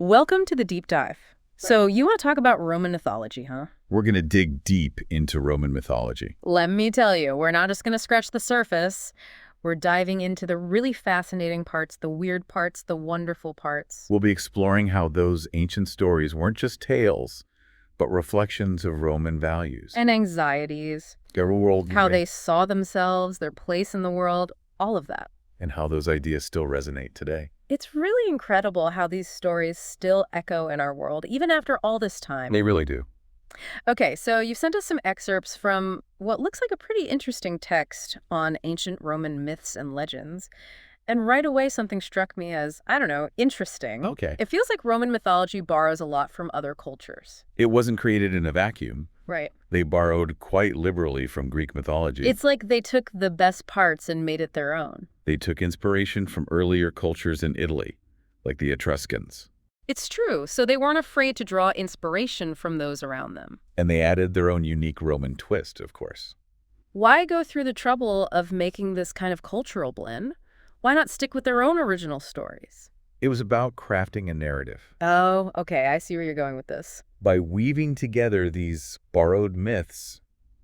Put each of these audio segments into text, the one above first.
Welcome to the deep dive. So you want to talk about Roman mythology, huh? We're going to dig deep into Roman mythology. Let me tell you, we're not just going to scratch the surface. We're diving into the really fascinating parts, the weird parts, the wonderful parts. We'll be exploring how those ancient stories weren't just tales, but reflections of Roman values. And anxieties, Their worldview. how they saw themselves, their place in the world, all of that. And how those ideas still resonate today. It's really incredible how these stories still echo in our world, even after all this time. They really do. Okay, so you sent us some excerpts from what looks like a pretty interesting text on ancient Roman myths and legends. And right away, something struck me as, I don't know, interesting. Okay. It feels like Roman mythology borrows a lot from other cultures. It wasn't created in a vacuum. Right. They borrowed quite liberally from Greek mythology. It's like they took the best parts and made it their own. They took inspiration from earlier cultures in Italy, like the Etruscans. It's true, so they weren't afraid to draw inspiration from those around them. And they added their own unique Roman twist, of course. Why go through the trouble of making this kind of cultural blend? Why not stick with their own original stories? It was about crafting a narrative. Oh, okay, I see where you're going with this. By weaving together these borrowed myths,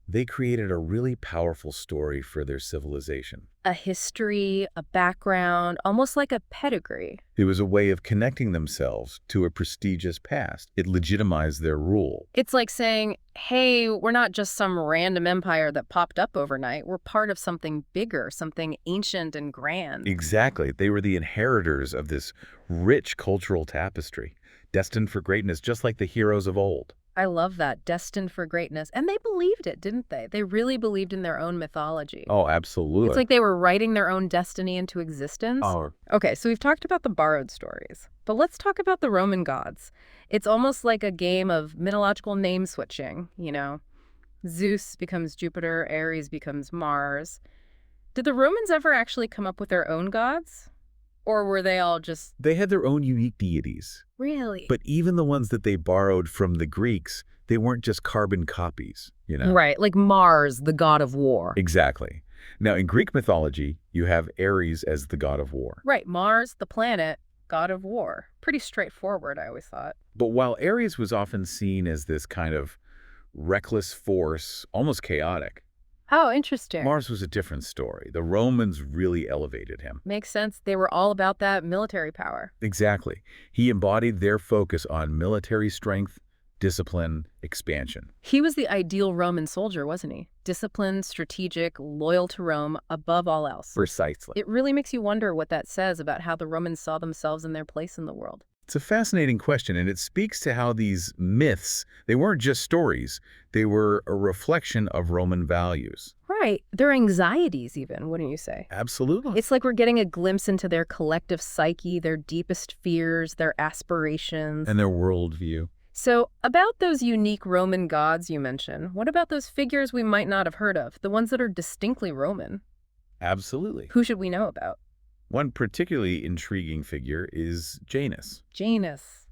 they created a really powerful story for their civilization. A history, a background, almost like a pedigree. It was a way of connecting themselves to a prestigious past. It legitimized their rule. It's like saying, hey, we're not just some random empire that popped up overnight. We're part of something bigger, something ancient and grand. Exactly. They were the inheritors of this rich cultural tapestry, destined for greatness, just like the heroes of old. I love that, destined for greatness. And they believed it, didn't they? They really believed in their own mythology. Oh, absolutely. It's like they were writing their own destiny into existence. Oh, Okay, so we've talked about the borrowed stories, but let's talk about the Roman gods. It's almost like a game of mythological name switching, you know? Zeus becomes Jupiter, Ares becomes Mars. Did the Romans ever actually come up with their own gods? Or were they all just... they had their own unique deities. Really? But even the ones that they borrowed from the Greeks, they weren't just carbon copies, you know? Right, like Mars, the god of war. Exactly. Now, in Greek mythology, you have Ares as the god of war. Right, Mars, the planet, god of war. Pretty straightforward, I always thought. But while Ares was often seen as this kind of reckless force, almost chaotic, Oh, interesting. Mars was a different story. The Romans really elevated him. Makes sense. They were all about that military power. Exactly. He embodied their focus on military strength, discipline, expansion. He was the ideal Roman soldier, wasn't he? Disciplined, strategic, loyal to Rome, above all else. Precisely. It really makes you wonder what that says about how the Romans saw themselves and their place in the world. It's a fascinating question, and it speaks to how these myths, they weren't just stories, they were a reflection of Roman values. Right. Their anxieties even, wouldn't you say? Absolutely. It's like we're getting a glimpse into their collective psyche, their deepest fears, their aspirations. And their worldview. So, about those unique Roman gods you mentioned, what about those figures we might not have heard of, the ones that are distinctly Roman? Absolutely. Who should we know about? One particularly intriguing figure is Janus, Janus.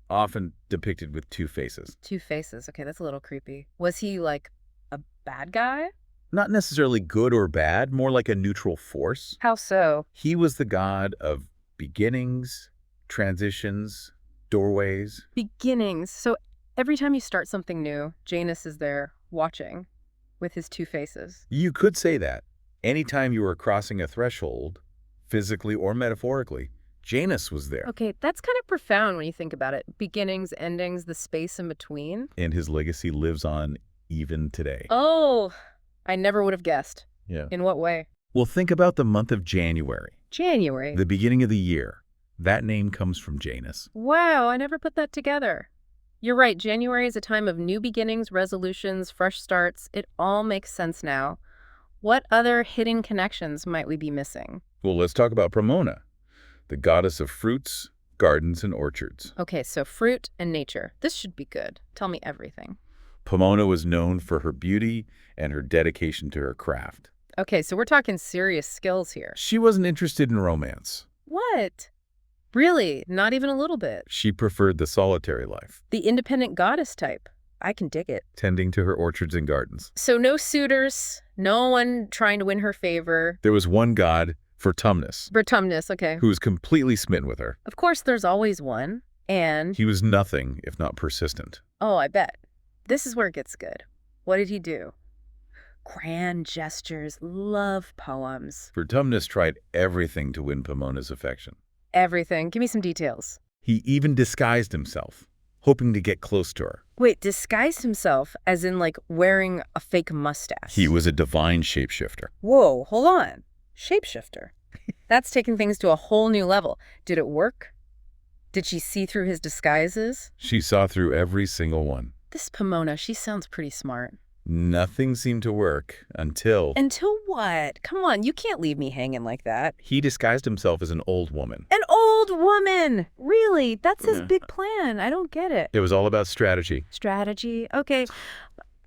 often depicted with two faces. Two faces. Okay, that's a little creepy. Was he like a bad guy? Not necessarily good or bad, more like a neutral force. How so? He was the god of beginnings, transitions, doorways. Beginnings. So every time you start something new, Janus is there watching with his two faces. You could say that. Anytime you were crossing a threshold, physically or metaphorically, Janus was there. Okay, that's kind of profound when you think about it. Beginnings, endings, the space in between. And his legacy lives on even today. Oh, I never would have guessed. Yeah. In what way? Well, think about the month of January, January. the beginning of the year. That name comes from Janus. Wow, I never put that together. You're right, January is a time of new beginnings, resolutions, fresh starts. It all makes sense now. What other hidden connections might we be missing? Well, let's talk about Pomona, the goddess of fruits, gardens, and orchards. Okay, so fruit and nature. This should be good. Tell me everything. Pomona was known for her beauty and her dedication to her craft. Okay, so we're talking serious skills here. She wasn't interested in romance. What? Really? Not even a little bit? She preferred the solitary life, The independent goddess type. I can dig it. tending to her orchards and gardens. So no suitors, no one trying to win her favor. There was one god, Vertumnus, Vertumnus, okay. who was completely smitten with her. Of course, there's always one. And, He was nothing if not persistent. oh, I bet. This is where it gets good. What did he do? Grand gestures, love poems, Vertumnus tried everything to win Pomona's affection. everything. Give me some details. He even disguised himself, hoping to get close to her. Wait, disguised himself as in like wearing a fake mustache. He was a divine shapeshifter. Whoa, hold on. Shapeshifter. That's taking things to a whole new level. Did it work? Did she see through his disguises? She saw through every single one. This Pomona, she sounds pretty smart. Nothing seemed to work until Until what? Come on, you can't leave me hanging like that. he disguised himself as an old woman. An old woman! Really? That's his Yeah. big plan. I don't get it. It was all about strategy. Strategy? Okay,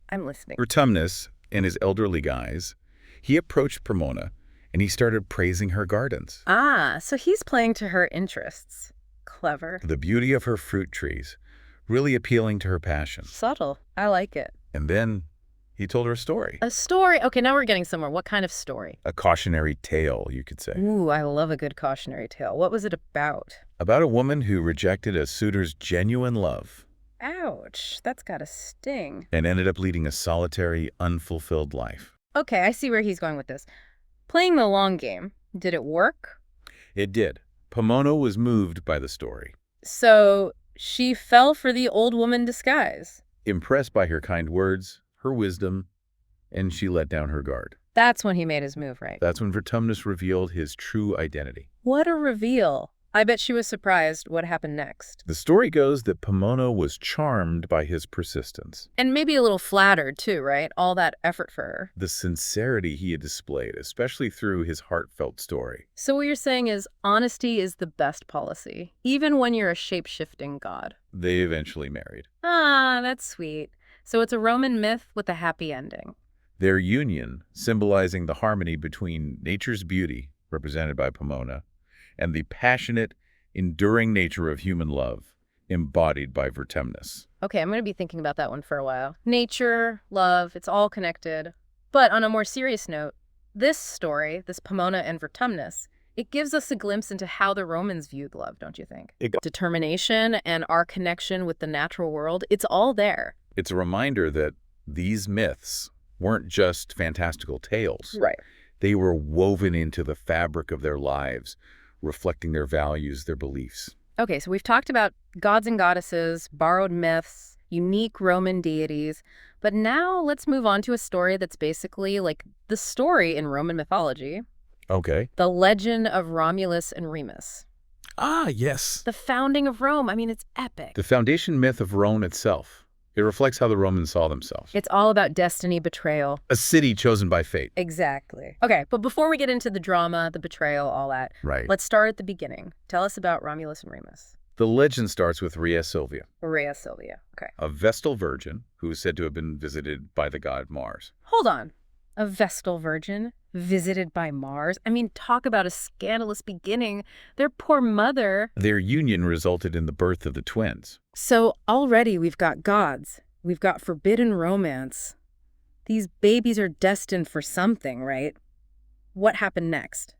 I'm listening. Vertumnus and his elderly guys, he approached Pomona and he started praising her gardens. Ah, so he's playing to her interests. Clever. The beauty of her fruit trees, really appealing to her passion. Subtle. I like it. And then he told her a story. A story? Okay, now we're getting somewhere. What kind of story? A cautionary tale, you could say. Ooh, I love a good cautionary tale. What was it about? About a woman who rejected a suitor's genuine love Ouch, that's gotta sting. and ended up leading a solitary, unfulfilled life. Okay, I see where he's going with this. Playing the long game, did it work? It did. Pomona was moved by the story, So she fell for the old woman disguise. impressed by her kind words, her wisdom, and she let down her guard. That's when he made his move, right? That's when Vertumnus revealed his true identity. What a reveal. I bet she was surprised what happened next. The story goes that Pomona was charmed by his persistence, And maybe a little flattered too, right? All that effort for her. the sincerity he had displayed, especially through his heartfelt story. So what you're saying is honesty is the best policy, even when you're a shape-shifting god. They eventually married. Ah, that's sweet. So it's a Roman myth with a happy ending. Their union, symbolizing the harmony between nature's beauty, represented by Pomona, and the passionate, enduring nature of human love, embodied by Vertumnus. Okay, I'm going to be thinking about that one for a while. Nature, love, it's all connected. But on a more serious note, this story, this Pomona and Vertumnus, it gives us a glimpse into how the Romans viewed love, don't you think? Determination and our connection with the natural world, it's all there. It's a reminder that these myths weren't just fantastical tales. Right. They were woven into the fabric of their lives, reflecting their values, their beliefs. Okay, so we've talked about gods and goddesses, borrowed myths, unique Roman deities, but now let's move on to a story that's basically like the story in Roman mythology, Okay. the legend of Romulus and Remus. Ah, yes. The founding of Rome, I mean, it's epic. The foundation myth of Rome itself. It reflects how the Romans saw themselves. It's all about destiny, betrayal. A city chosen by fate. Exactly. Okay, but before we get into the drama, the betrayal, all that, Right. let's start at the beginning. Tell us about Romulus and Remus. The legend starts with Rhea Silvia, Rhea Silvia. Okay. a Vestal virgin who is said to have been visited by the god Mars. Hold on. A Vestal virgin visited by Mars? I mean, talk about a scandalous beginning. Their poor mother. Their union resulted in the birth of the twins. So already we've got gods. We've got forbidden romance. These babies are destined for something, right? What happened next?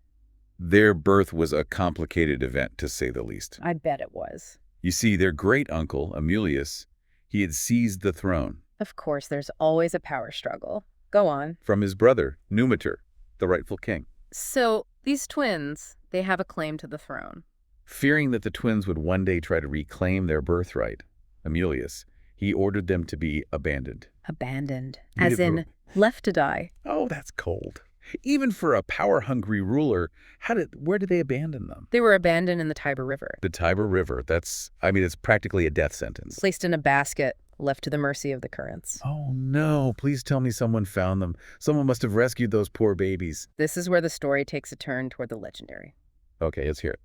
Their birth was a complicated event, to say the least. I bet it was. You see, their great-uncle, Amulius, he had seized the throne Of course, there's always a power struggle. Go on. from his brother, Numitor, the rightful king. So these twins, they have a claim to the throne. Fearing that the twins would one day try to reclaim their birthright, Amulius, he ordered them to be abandoned. Abandoned. Needed As in, left to die. Oh, that's cold. Even for a power-hungry ruler, where did they abandon them? They were abandoned in the Tiber River. The Tiber River, it's practically a death sentence. Placed in a basket, left to the mercy of the currents. Oh no, please tell me someone found them. Someone must have rescued those poor babies. This is where the story takes a turn toward the legendary. Okay, let's hear it.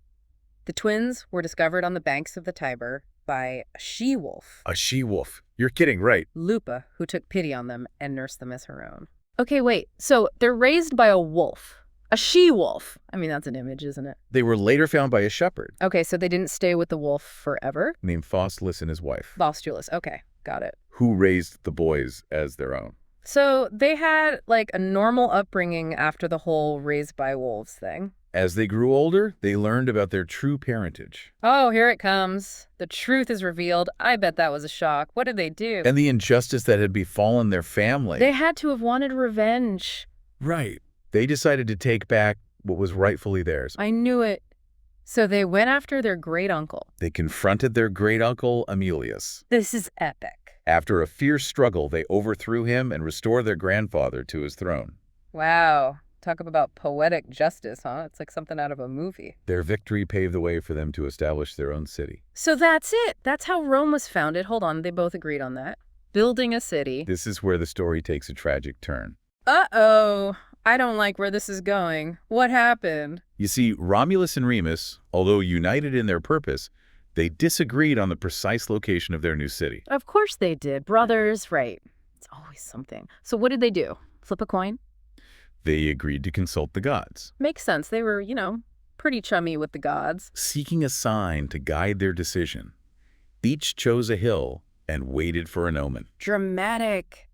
The twins were discovered on the banks of the Tiber by a she-wolf, A she-wolf. You're kidding, right? Lupa, who took pity on them and nursed them as her own. Okay, wait. So they're raised by a wolf. A she-wolf. I mean, that's an image, isn't it? They were later found by a shepherd Okay, so they didn't stay with the wolf forever? named Faustulus and his wife, Faustulus. Okay, got it. who raised the boys as their own. So they had like a normal upbringing after the whole raised by wolves thing. As they grew older, they learned about their true parentage Oh, here it comes. The truth is revealed. I bet that was a shock. What did they do? and the injustice that had befallen their family. They had to have wanted revenge. Right. They decided to take back what was rightfully theirs. I knew it. So they went after their great-uncle. They confronted their great-uncle, Emilius. This is epic. After a fierce struggle, they overthrew him and restored their grandfather to his throne. Wow. Talk about poetic justice, huh? It's like something out of a movie. Their victory paved the way for them to establish their own city. So that's it. That's how Rome was founded. Hold on, they both agreed on that. Building a city. This is where the story takes a tragic turn. Uh-oh. I don't like where this is going. What happened? You see, Romulus and Remus, although united in their purpose, they disagreed on the precise location of their new city. Of course they did. Brothers, right. It's always something. So what did they do? Flip a coin? They agreed to consult the gods, Makes sense. They were, pretty chummy with the gods. seeking a sign to guide their decision. Each chose a hill and waited for an omen. Dramatic.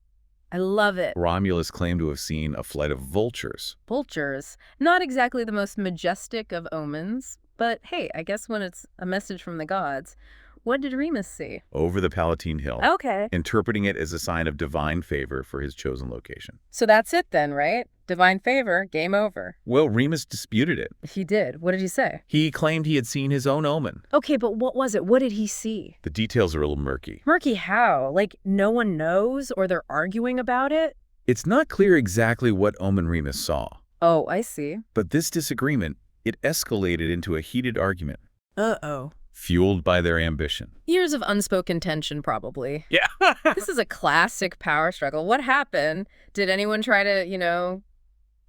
I love it. Romulus claimed to have seen a flight of vultures. Vultures. Not exactly the most majestic of omens, but hey, I guess when it's a message from the gods. What did Remus see? Over the Palatine Hill, Okay. interpreting it as a sign of divine favor for his chosen location. So that's it then, right? Divine favor, game over. Well, Remus disputed it. He did. What did he say? He claimed he had seen his own omen. Okay, but what was it? What did he see? The details are a little murky. Murky how? Like no one knows or they're arguing about it? It's not clear exactly what omen Remus saw, Oh, I see. but this disagreement, it escalated into a heated argument, Uh-oh. fueled by their ambition. Years of unspoken tension, probably. Yeah. This is a classic power struggle. What happened? Did anyone try to,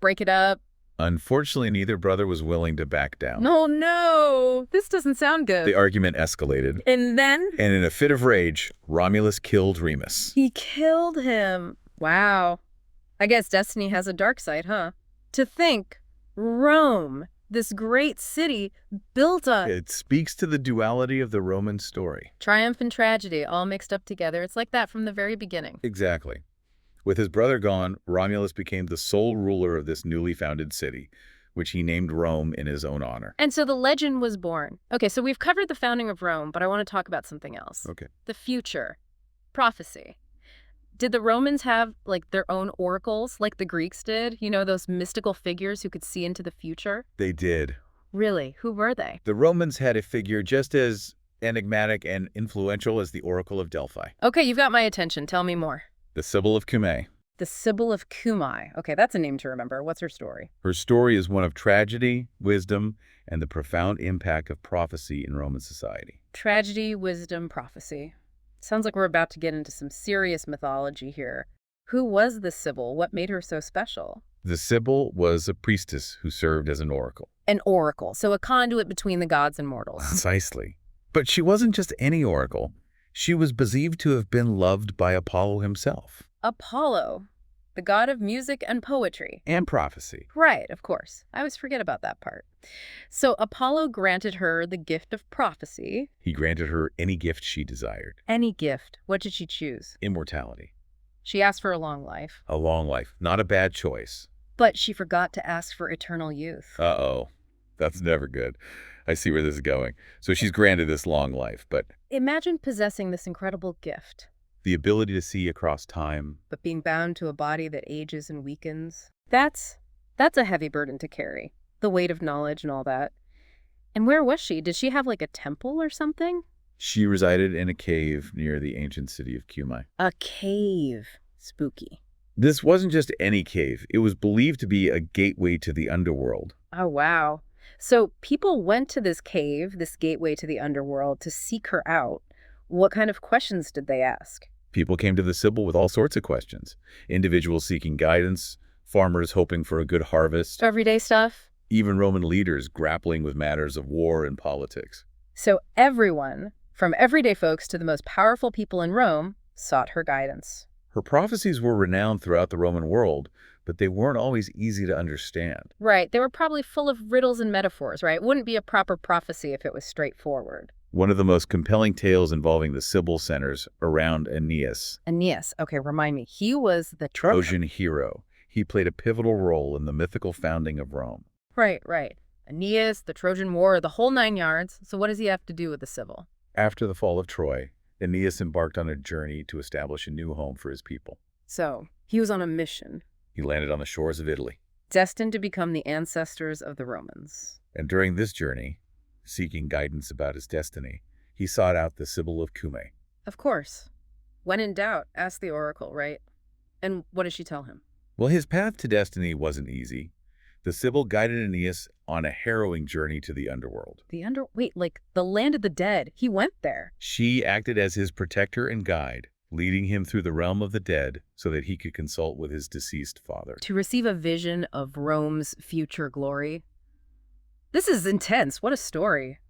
break it up? Unfortunately, neither brother was willing to back down. No. This doesn't sound good. The argument escalated, And then? and in a fit of rage, Romulus killed Remus. He killed him. Wow. I guess destiny has a dark side, huh? To think, Rome, this great city, built a It speaks to the duality of the Roman story. triumph and tragedy all mixed up together. It's like that from the very beginning. Exactly. With his brother gone, Romulus became the sole ruler of this newly founded city, which he named Rome in his own honor. And so the legend was born. Okay, so we've covered the founding of Rome, but I want to talk about something else. Okay. The future. Prophecy. Did the Romans have, their own oracles, like the Greeks did? Those mystical figures who could see into the future? They did. Really? Who were they? The Romans had a figure just as enigmatic and influential as the Oracle of Delphi, Okay, you've got my attention. Tell me more. the Sibyl of Cumae. The Sibyl of Cumae. Okay, that's a name to remember. What's her story? Her story is one of tragedy, wisdom, and the profound impact of prophecy in Roman society. Tragedy, wisdom, prophecy. Sounds like we're about to get into some serious mythology here. Who was the Sibyl? What made her so special? The Sibyl was a priestess who served as an oracle. An oracle, so a conduit between the gods and mortals. Precisely. But she wasn't just any oracle. She was believed to have been loved by Apollo himself. Apollo, the god of music and poetry. And prophecy. Right, of course. I always forget about that part. So Apollo granted her the gift of prophecy. He granted her any gift she desired. Any gift. What did she choose? Immortality. She asked for a long life. A long life. Not a bad choice. But she forgot to ask for eternal youth. Uh-oh. That's never good. I see where this is going. So she's granted this long life, but Imagine possessing this incredible gift, the ability to see across time. but being bound to a body that ages and weakens. That's a heavy burden to carry. The weight of knowledge and all that. And where was she? Did she have a temple or something? She resided in a cave near the ancient city of Cumae. A cave. Spooky. This wasn't just any cave. It was believed to be a gateway to the underworld. Oh, wow. So people went to this cave, this gateway to the underworld, to seek her out. What kind of questions did they ask? People came to the Sibyl with all sorts of questions. Individuals seeking guidance, farmers hoping for a good harvest, Everyday stuff? even Roman leaders grappling with matters of war and politics. So everyone, from everyday folks to the most powerful people in Rome, sought her guidance. Her prophecies were renowned throughout the Roman world, but they weren't always easy to understand. Right, they were probably full of riddles and metaphors, right? It wouldn't be a proper prophecy if it was straightforward. One of the most compelling tales involving the Sibyl centers around Aeneas, Aeneas, okay, remind me, he was the Trojan hero. He played a pivotal role in the mythical founding of Rome. Right. Aeneas, the Trojan War, the whole 9 yards. So what does he have to do with the Sibyl? After the fall of Troy, Aeneas embarked on a journey to establish a new home for his people. So he was on a mission, He landed on the shores of Italy, destined to become the ancestors of the Romans. and during this journey, seeking guidance about his destiny, he sought out the Sibyl of Cumae. Of course. When in doubt, ask the oracle, right? And what does she tell him? Well, his path to destiny wasn't easy. The Sibyl guided Aeneas on a harrowing journey to the underworld. Wait, like the land of the dead. He went there. She acted as his protector and guide, leading him through the realm of the dead so that he could consult with his deceased father. To receive a vision of Rome's future glory. This is intense. What a story.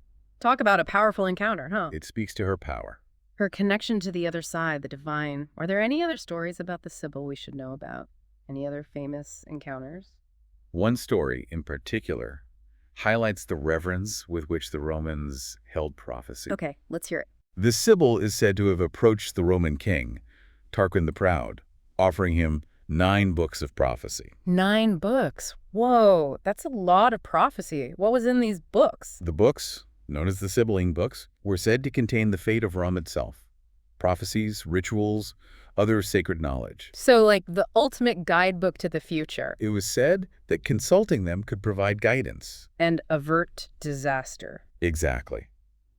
Talk about a powerful encounter, huh? It speaks to her power. Her connection to the other side, the divine. Are there any other stories about the Sibyl we should know about? Any other famous encounters? One story, in particular, highlights the reverence with which the Romans held prophecy. Okay, let's hear it. The Sibyl is said to have approached the Roman king, Tarquin the Proud, offering him 9 books of prophecy. 9 books. Whoa, that's a lot of prophecy. What was in these books? The books, known as the Sibylline books, were said to contain the fate of Rome itself, prophecies, rituals, other sacred knowledge. So, like the ultimate guidebook to the future. It was said that consulting them could provide guidance. And avert disaster. Exactly.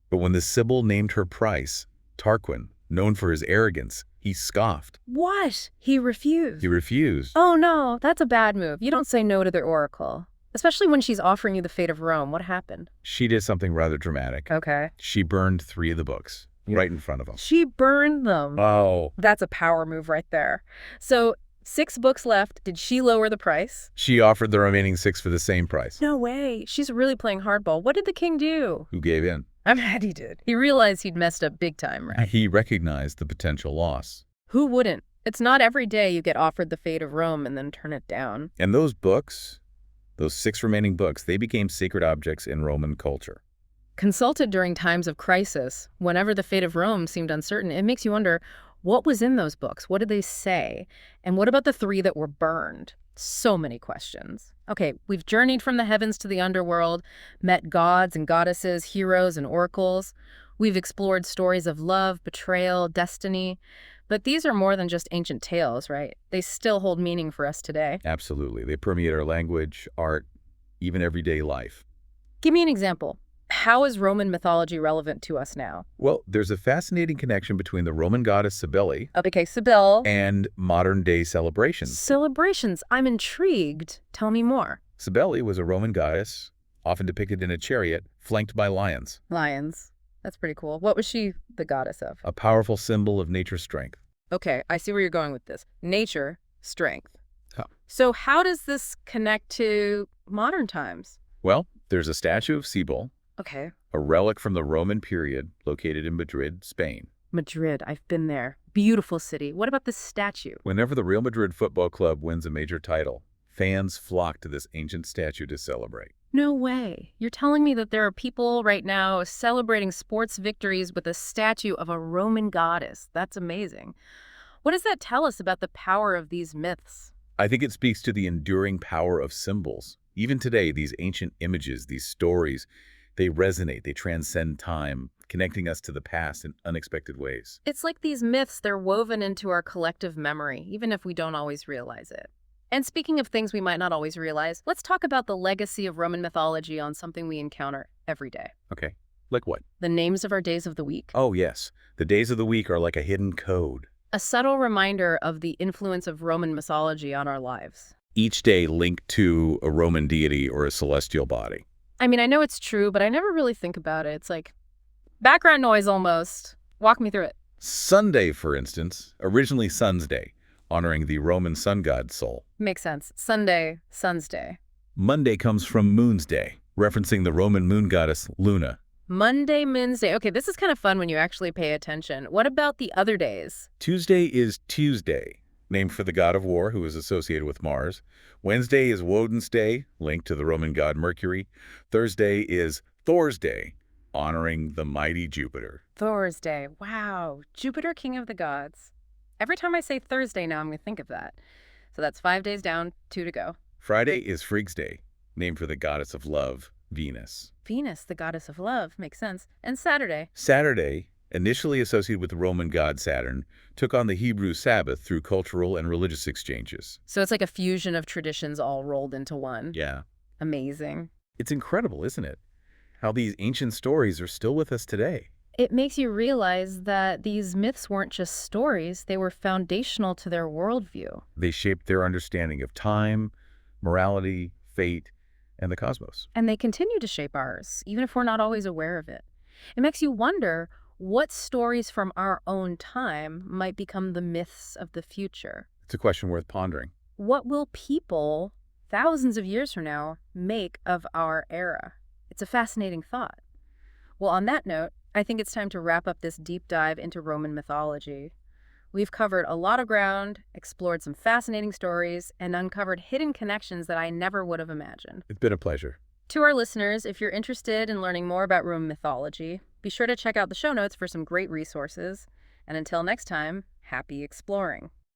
But when the Sibyl named her price, Tarquin, known for his arrogance, he scoffed. What? He refused. He refused. Oh no, that's a bad move. You don't say no to the oracle. Especially when she's offering you the fate of Rome. What happened? She did something rather dramatic. Okay. She burned 3 of the books right in front of him. She burned them. Oh. That's a power move right there. So 6 books left. Did she lower the price? She offered the remaining 6 for the same price. No way. She's really playing hardball. What did the king do? Who gave in? I'm mad he did. He realized he'd messed up big time, right? He recognized the potential loss. Who wouldn't? It's not every day you get offered the fate of Rome and then turn it down. And those books, those 6 remaining books, they became sacred objects in Roman culture. Consulted during times of crisis, whenever the fate of Rome seemed uncertain, it makes you wonder, what was in those books? What did they say? And what about the 3 that were burned? So many questions. Okay, we've journeyed from the heavens to the underworld, met gods and goddesses, heroes and oracles. We've explored stories of love, betrayal, destiny. But these are more than just ancient tales, right? They still hold meaning for us today. Absolutely. They permeate our language, art, even everyday life. Give me an example. How is Roman mythology relevant to us now? Well, there's a fascinating connection between the Roman goddess Cybele Okay, Sibyl. and modern-day celebrations. Celebrations. I'm intrigued. Tell me more. Cybele was a Roman goddess, often depicted in a chariot, flanked by lions, Lions. That's pretty cool. What was she the goddess of? a powerful symbol of nature's strength. Okay, I see where you're going with this. Nature, strength. Huh. So how does this connect to modern times? Well, there's a statue of Cybele, Okay. a relic from the Roman period located in Madrid, Spain. Madrid. I've been there. Beautiful city. What about this statue? Whenever the Real Madrid Football Club wins a major title, fans flock to this ancient statue to celebrate. No way. You're telling me that there are people right now celebrating sports victories with a statue of a Roman goddess. That's amazing. What does that tell us about the power of these myths? I think it speaks to the enduring power of symbols. Even today, these ancient images, these stories, they resonate, they transcend time, connecting us to the past in unexpected ways. It's like these myths, they're woven into our collective memory, even if we don't always realize it. And speaking of things we might not always realize, let's talk about the legacy of Roman mythology on something we encounter every day. Okay, like what? The names of our days of the week. Oh yes, the days of the week are like a hidden code. A subtle reminder of the influence of Roman mythology on our lives. Each day linked to a Roman deity or a celestial body. I mean, I know it's true, but I never really think about it. It's like background noise almost. Walk me through it. Sunday, for instance, originally Sun's Day, honoring the Roman sun god Sol. Makes sense. Sunday, Sun's Day. Monday comes from Moon's Day, referencing the Roman moon goddess Luna. Monday, Moon's Day. Okay, this is kind of fun when you actually pay attention. What about the other days? Tuesday is Tuesday, named for the god of war who is associated with Mars. Wednesday is Woden's Day, linked to the Roman god Mercury. Thursday is Thor's Day, honoring the mighty Jupiter. Thor's Day. Wow. Jupiter, king of the gods. Every time I say Thursday now, I'm going to think of that. So that's 5 days down, 2 to go. Friday is Freig's Day, named for the goddess of love, Venus. Venus, the goddess of love, makes sense. And Saturday. Saturday, initially associated with the Roman god Saturn, took on the Hebrew Sabbath through cultural and religious exchanges. So it's like a fusion of traditions all rolled into one. Yeah. Amazing. It's incredible, isn't it? How these ancient stories are still with us today. It makes you realize that these myths weren't just stories, they were foundational to their worldview. They shaped their understanding of time, morality, fate, and the cosmos. And they continue to shape ours, even if we're not always aware of it. It makes you wonder what stories from our own time might become the myths of the future. It's a question worth pondering. What will people, thousands of years from now, make of our era? It's a fascinating thought. Well, on that note, I think it's time to wrap up this deep dive into Roman mythology. We've covered a lot of ground, explored some fascinating stories, and uncovered hidden connections that I never would have imagined. It's been a pleasure. To our listeners, if you're interested in learning more about Roman mythology, be sure to check out the show notes for some great resources. And until next time, happy exploring.